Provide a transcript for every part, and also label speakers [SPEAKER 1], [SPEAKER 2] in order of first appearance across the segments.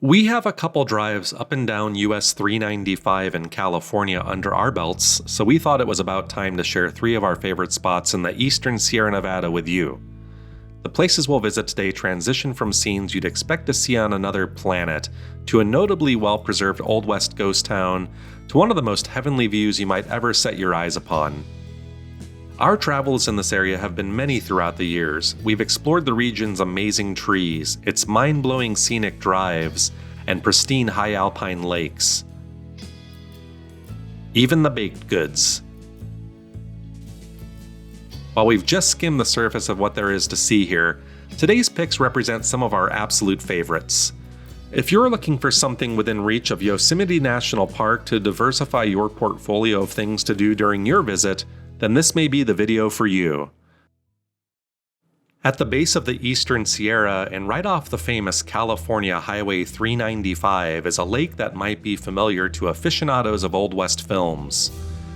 [SPEAKER 1] We have a couple drives up and down US 395 in California under our belts, so we thought it was about time to share 3 of our favorite spots in the eastern Sierra Nevada with you. The places we'll visit today transition from scenes you'd expect to see on another planet, to a notably well-preserved Old West ghost town, to one of the most heavenly views you might ever set your eyes upon. Our travels in this area have been many throughout the years. We've explored the region's amazing trees, its mind-blowing scenic drives, and pristine high alpine lakes. Even the baked goods. While we've just skimmed the surface of what there is to see here, today's picks represent some of our absolute favorites. If you're looking for something within reach of Yosemite National Park to diversify your portfolio of things to do during your visit, then this may be the video for you. At the base of the Eastern Sierra and right off the famous California Highway 395 is a lake that might be familiar to aficionados of Old West films.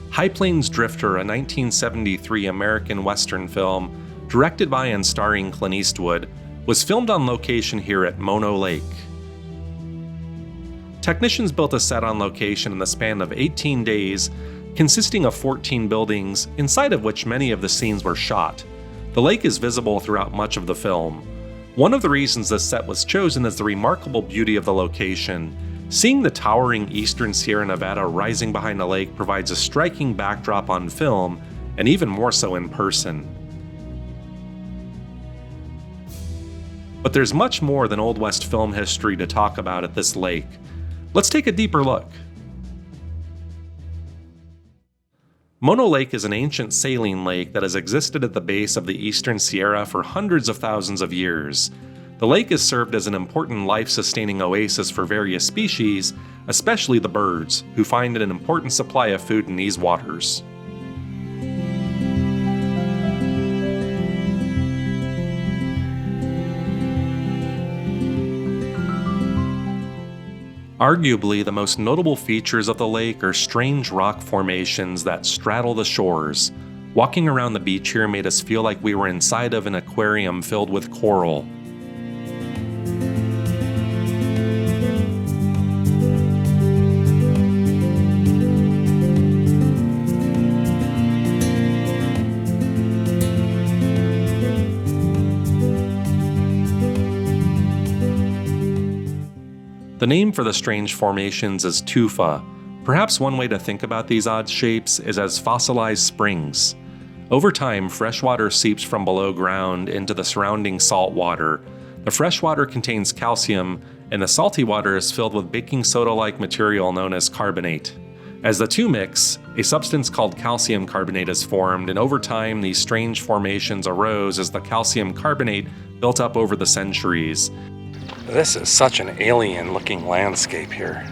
[SPEAKER 1] High Plains Drifter, a 1973 American Western film, directed by and starring Clint Eastwood, was filmed on location here at Mono Lake. Technicians built a set on location in the span of 18 days, consisting of 14 buildings, inside of which many of the scenes were shot. The lake is visible throughout much of the film. One of the reasons this set was chosen is the remarkable beauty of the location. Seeing the towering eastern Sierra Nevada rising behind the lake provides a striking backdrop on film, and even more so in person. But there's much more than Old West film history to talk about at this lake. Let's take a deeper look. Mono Lake is an ancient saline lake that has existed at the base of the Eastern Sierra for hundreds of thousands of years. The lake has served as an important life-sustaining oasis for various species, especially the birds, who find an important supply of food in these waters. Arguably, the most notable features of the lake are strange rock formations that straddle the shores. Walking around the beach here made us feel like we were inside of an aquarium filled with coral. The name for the strange formations is tufa. Perhaps one way to think about these odd shapes is as fossilized springs. Over time, fresh water seeps from below ground into the surrounding salt water. The fresh water contains calcium, and the salty water is filled with baking soda-like material known as carbonate. As the two mix, a substance called calcium carbonate is formed, and over time these strange formations arose as the calcium carbonate built up over the centuries. This is such an alien-looking landscape here.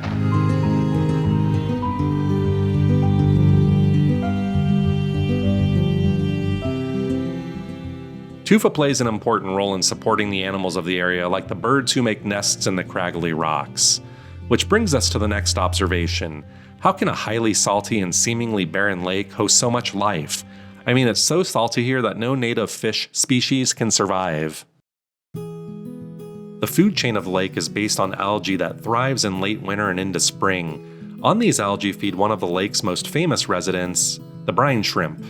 [SPEAKER 1] Tufa plays an important role in supporting the animals of the area, like the birds who make nests in the craggly rocks. Which brings us to the next observation. How can a highly salty and seemingly barren lake host so much life? I mean, it's so salty here that no native fish species can survive. The food chain of the lake is based on algae that thrives in late winter and into spring. On these algae feed one of the lake's most famous residents, the brine shrimp.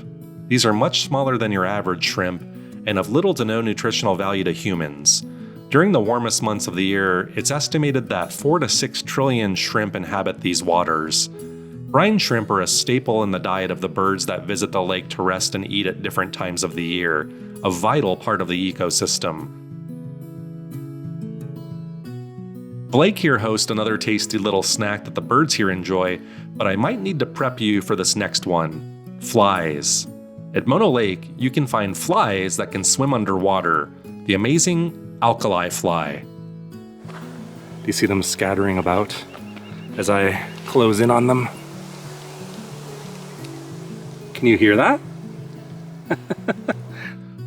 [SPEAKER 1] These are much smaller than your average shrimp and of little to no nutritional value to humans. During the warmest months of the year, it's estimated that 4 to 6 trillion shrimp inhabit these waters. Brine shrimp are a staple in the diet of the birds that visit the lake to rest and eat at different times of the year, a vital part of the ecosystem. The lake here hosts another tasty little snack that the birds here enjoy, but I might need to prep you for this next one: flies. At Mono Lake, you can find flies that can swim underwater, the amazing alkali fly. Do you see them scattering about as I close in on them? Can you hear that?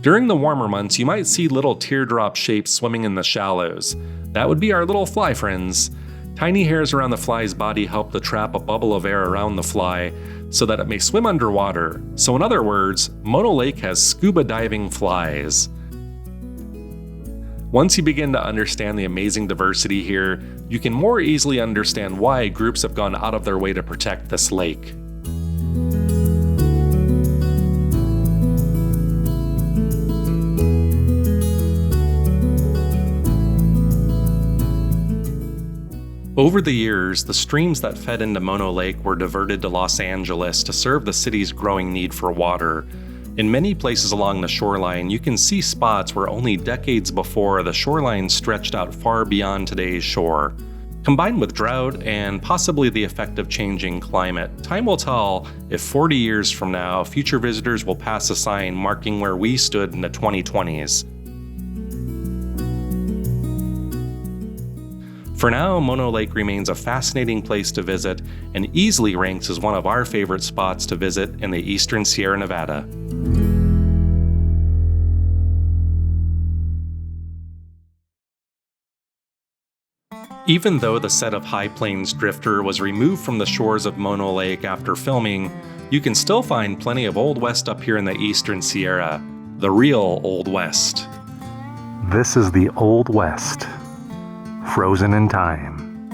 [SPEAKER 1] During the warmer months, you might see little teardrop shapes swimming in the shallows. That would be our little fly friends. Tiny hairs around the fly's body help to trap a bubble of air around the fly so that it may swim underwater. So in other words, Mono Lake has scuba diving flies. Once you begin to understand the amazing diversity here, you can more easily understand why groups have gone out of their way to protect this lake. Over the years, the streams that fed into Mono Lake were diverted to Los Angeles to serve the city's growing need for water. In many places along the shoreline, you can see spots where only decades before the shoreline stretched out far beyond today's shore. Combined with drought and possibly the effect of changing climate, time will tell if 40 years from now, future visitors will pass a sign marking where we stood in the 2020s. For now, Mono Lake remains a fascinating place to visit and easily ranks as one of our favorite spots to visit in the eastern Sierra Nevada. Even though the set of High Plains Drifter was removed from the shores of Mono Lake after filming, you can still find plenty of Old West up here in the eastern Sierra, the real Old West.
[SPEAKER 2] This is the Old West. Frozen in time.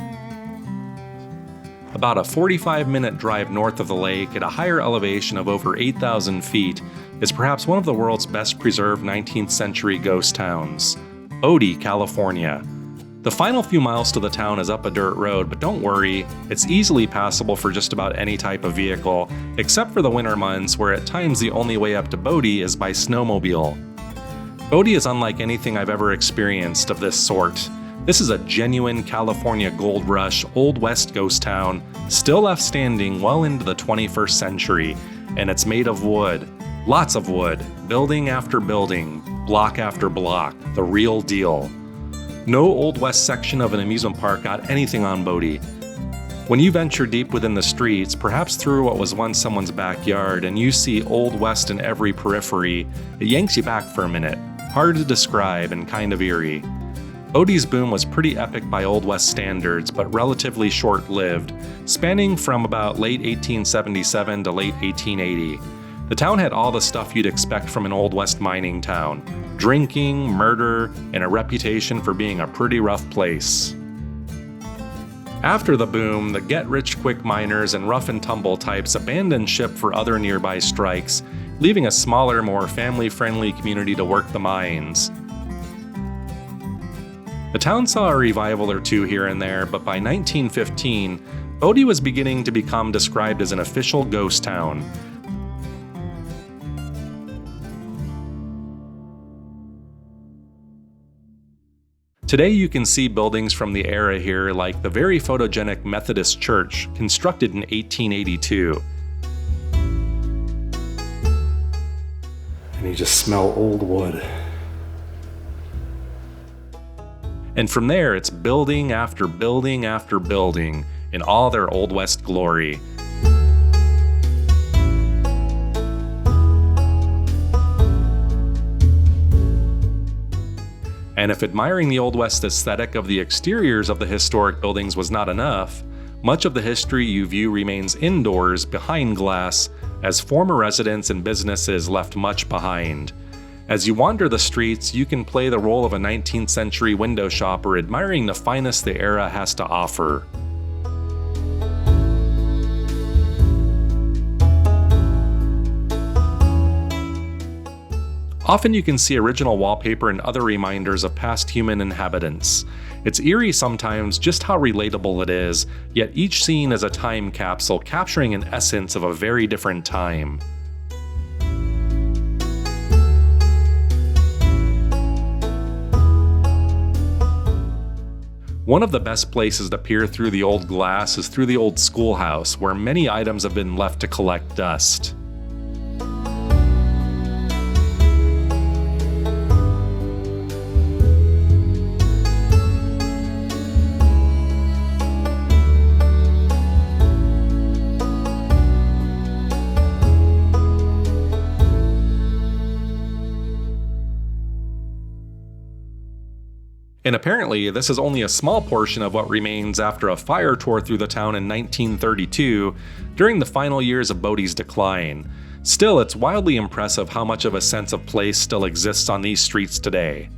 [SPEAKER 1] About a 45-minute drive north of the lake at a higher elevation of over 8,000 feet is perhaps one of the world's best preserved 19th century ghost towns, Bodie, California. The final few miles to the town is up a dirt road, but don't worry, it's easily passable for just about any type of vehicle, except for the winter months where at times the only way up to Bodie is by snowmobile. Bodie is unlike anything I've ever experienced of this sort. This is a genuine California gold rush Old West ghost town, still left standing well into the 21st century, and it's made of wood. Lots of wood, building after building, block after block, the real deal. No Old West section of an amusement park got anything on Bodie. When you venture deep within the streets, perhaps through what was once someone's backyard, and you see Old West in every periphery, it yanks you back for a minute. Hard to describe and kind of eerie. Bodie's boom was pretty epic by Old West standards, but relatively short-lived, spanning from about late 1877 to late 1880. The town had all the stuff you'd expect from an Old West mining town: drinking, murder, and a reputation for being a pretty rough place. After the boom, the get-rich-quick miners and rough-and-tumble types abandoned ship for other nearby strikes, leaving a smaller, more family-friendly community to work the mines. The town saw a revival or two here and there, but by 1915, Bodie was beginning to become described as an official ghost town. Today you can see buildings from the era here like the very photogenic Methodist Church, constructed in 1882. And you just smell old wood. And from there, it's building after building after building in all their Old West glory. And if admiring the Old West aesthetic of the exteriors of the historic buildings was not enough, much of the history you view remains indoors behind glass, as former residents and businesses left much behind. As you wander the streets, you can play the role of a 19th century window shopper admiring the finest the era has to offer. Often you can see original wallpaper and other reminders of past human inhabitants. It's eerie sometimes just how relatable it is, yet each scene is a time capsule capturing an essence of a very different time. One of the best places to peer through the old glass is through the old schoolhouse, where many items have been left to collect dust. And apparently, this is only a small portion of what remains after a fire tore through the town in 1932 during the final years of Bodie's decline. Still, it's wildly impressive how much of a sense of place still exists on these streets today.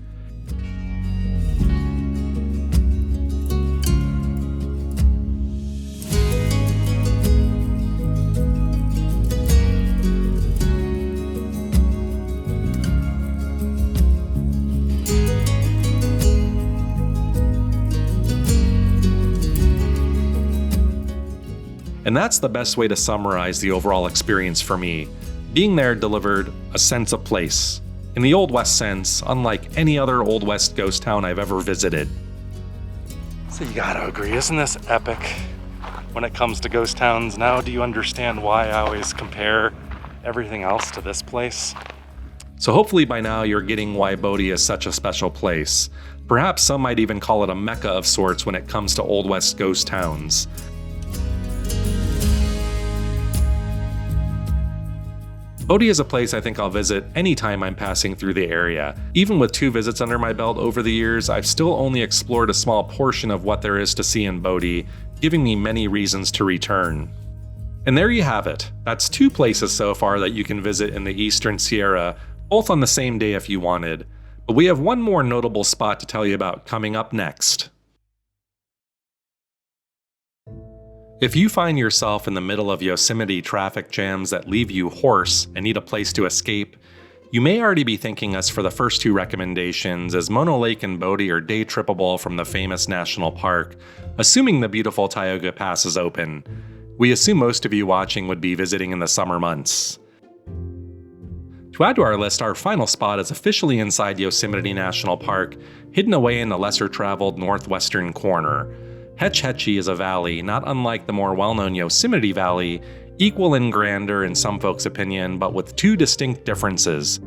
[SPEAKER 1] And that's the best way to summarize the overall experience for me. Being there delivered a sense of place. In the Old West sense, unlike any other Old West ghost town I've ever visited.
[SPEAKER 3] So you gotta agree, isn't this epic? When it comes to ghost towns, now do you understand why I always compare everything else to this place?
[SPEAKER 1] So hopefully by now you're getting why Bodie is such a special place. Perhaps some might even call it a mecca of sorts when it comes to Old West ghost towns. Bodie is a place I think I'll visit anytime I'm passing through the area. Even with 2 visits under my belt over the years, I've still only explored a small portion of what there is to see in Bodie, giving me many reasons to return. And there you have it. That's 2 places so far that you can visit in the Eastern Sierra, both on the same day if you wanted. But we have one more notable spot to tell you about coming up next. If you find yourself in the middle of Yosemite traffic jams that leave you hoarse and need a place to escape, you may already be thanking us for the first 2 recommendations, as Mono Lake and Bodie are day trippable from the famous national park, assuming the beautiful Tioga Pass is open. We assume most of you watching would be visiting in the summer months. To add to our list, our final spot is officially inside Yosemite National Park, hidden away in the lesser-traveled northwestern corner. Hetch Hetchy is a valley, not unlike the more well-known Yosemite Valley, equal in grandeur in some folks' opinion, but with 2 distinct differences.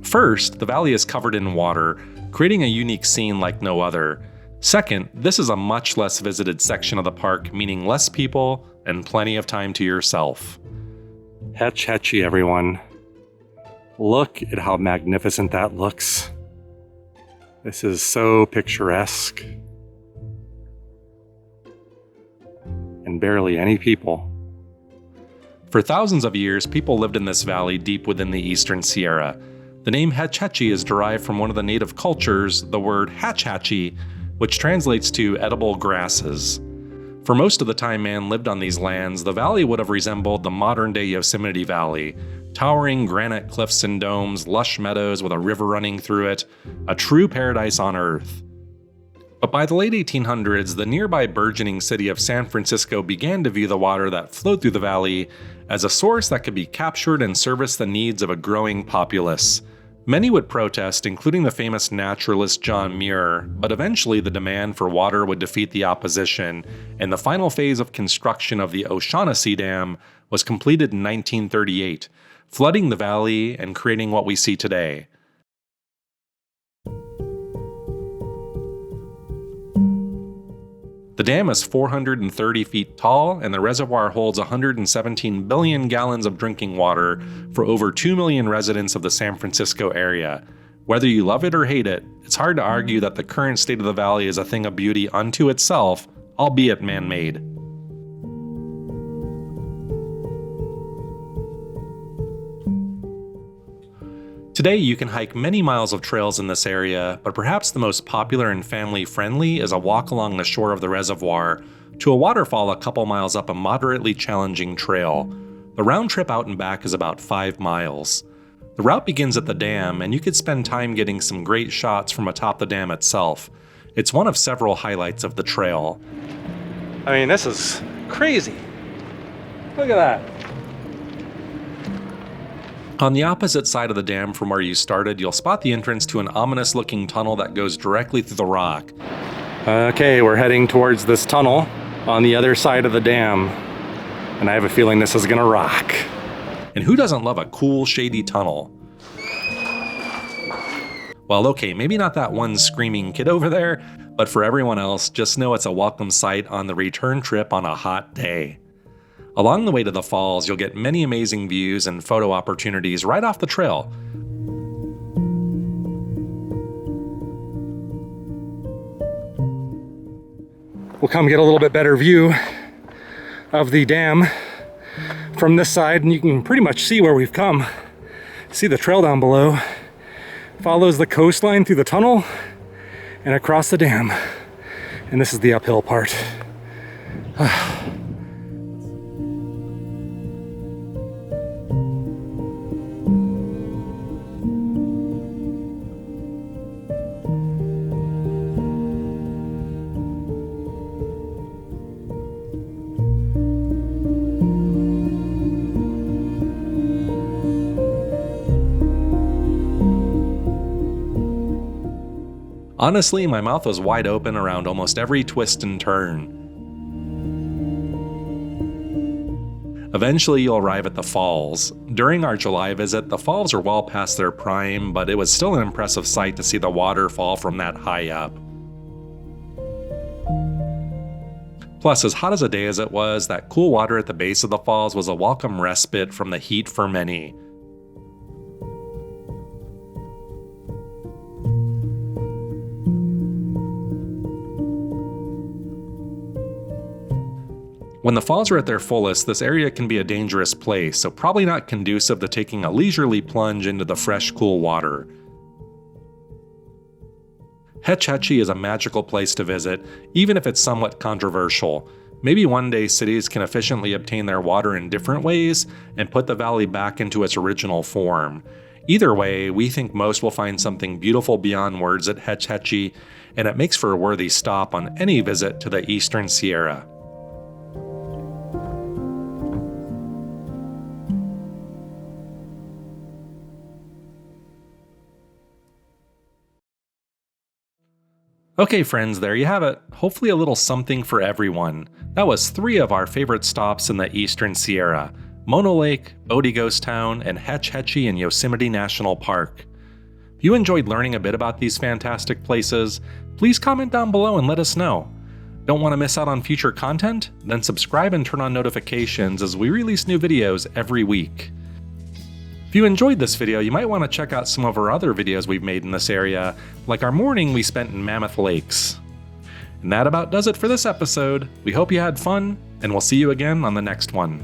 [SPEAKER 1] First, the valley is covered in water, creating a unique scene like no other. Second, this is a much less visited section of the park, meaning less people and plenty of time to yourself.
[SPEAKER 3] Hetch Hetchy, everyone. Look at how magnificent that looks. This is so picturesque. And barely any people.
[SPEAKER 1] For thousands of years, people lived in this valley deep within the Eastern Sierra. The name Hetch Hetchy is derived from one of the native cultures, the word Hatch Hatchy, which translates to edible grasses. For most of the time man lived on these lands, the valley would have resembled the modern-day Yosemite Valley, towering granite cliffs and domes, lush meadows with a river running through it, a true paradise on earth. But by the late 1800s, the nearby burgeoning city of San Francisco began to view the water that flowed through the valley as a source that could be captured and service the needs of a growing populace. Many would protest, including the famous naturalist John Muir, but eventually the demand for water would defeat the opposition, and the final phase of construction of the O'Shaughnessy Dam was completed in 1938, flooding the valley and creating what we see today. The dam is 430 feet tall, and the reservoir holds 117 billion gallons of drinking water for over 2 million residents of the San Francisco area. Whether you love it or hate it, it's hard to argue that the current state of the valley is a thing of beauty unto itself, albeit man-made. Today, you can hike many miles of trails in this area, but perhaps the most popular and family-friendly is a walk along the shore of the reservoir to a waterfall a couple miles up a moderately challenging trail. The round trip out and back is about 5 miles. The route begins at the dam, and you could spend time getting some great shots from atop the dam itself. It's one of several highlights of the trail.
[SPEAKER 3] I mean, this is crazy. Look at that.
[SPEAKER 1] On the opposite side of the dam from where you started, you'll spot the entrance to an ominous-looking tunnel that goes directly through the rock.
[SPEAKER 3] Okay, we're heading towards this tunnel on the other side of the dam, and I have a feeling this is gonna rock.
[SPEAKER 1] And who doesn't love a cool, shady tunnel? Well, okay, maybe not that one screaming kid over there, but for everyone else, just know it's a welcome sight on the return trip on a hot day. Along the way to the falls, you'll get many amazing views and photo opportunities right off the trail.
[SPEAKER 3] We'll come get a little bit better view of the dam from this side, and you can pretty much see where we've come. See the trail down below. Follows the coastline through the tunnel and across the dam. And this is the uphill part.
[SPEAKER 1] Honestly, my mouth was wide open around almost every twist and turn. Eventually, you'll arrive at the falls. During our July visit, the falls are well past their prime, but it was still an impressive sight to see the water fall from that high up. Plus, as hot as a day as it was, that cool water at the base of the falls was a welcome respite from the heat for many. When the falls are at their fullest, this area can be a dangerous place, so probably not conducive to taking a leisurely plunge into the fresh, cool water. Hetch Hetchy is a magical place to visit, even if it's somewhat controversial. Maybe one day cities can efficiently obtain their water in different ways and put the valley back into its original form. Either way, we think most will find something beautiful beyond words at Hetch Hetchy, and it makes for a worthy stop on any visit to the Eastern Sierra. Okay friends, there you have it. Hopefully a little something for everyone. That was 3 of our favorite stops in the Eastern Sierra: Mono Lake, Bodie Ghost Town, and Hetch Hetchy in Yosemite National Park. If you enjoyed learning a bit about these fantastic places, please comment down below and let us know. Don't want to miss out on future content? Then subscribe and turn on notifications as we release new videos every week. If you enjoyed this video, you might want to check out some of our other videos we've made in this area, like our morning we spent in Mammoth Lakes. And that about does it for this episode. We hope you had fun, and we'll see you again on the next one.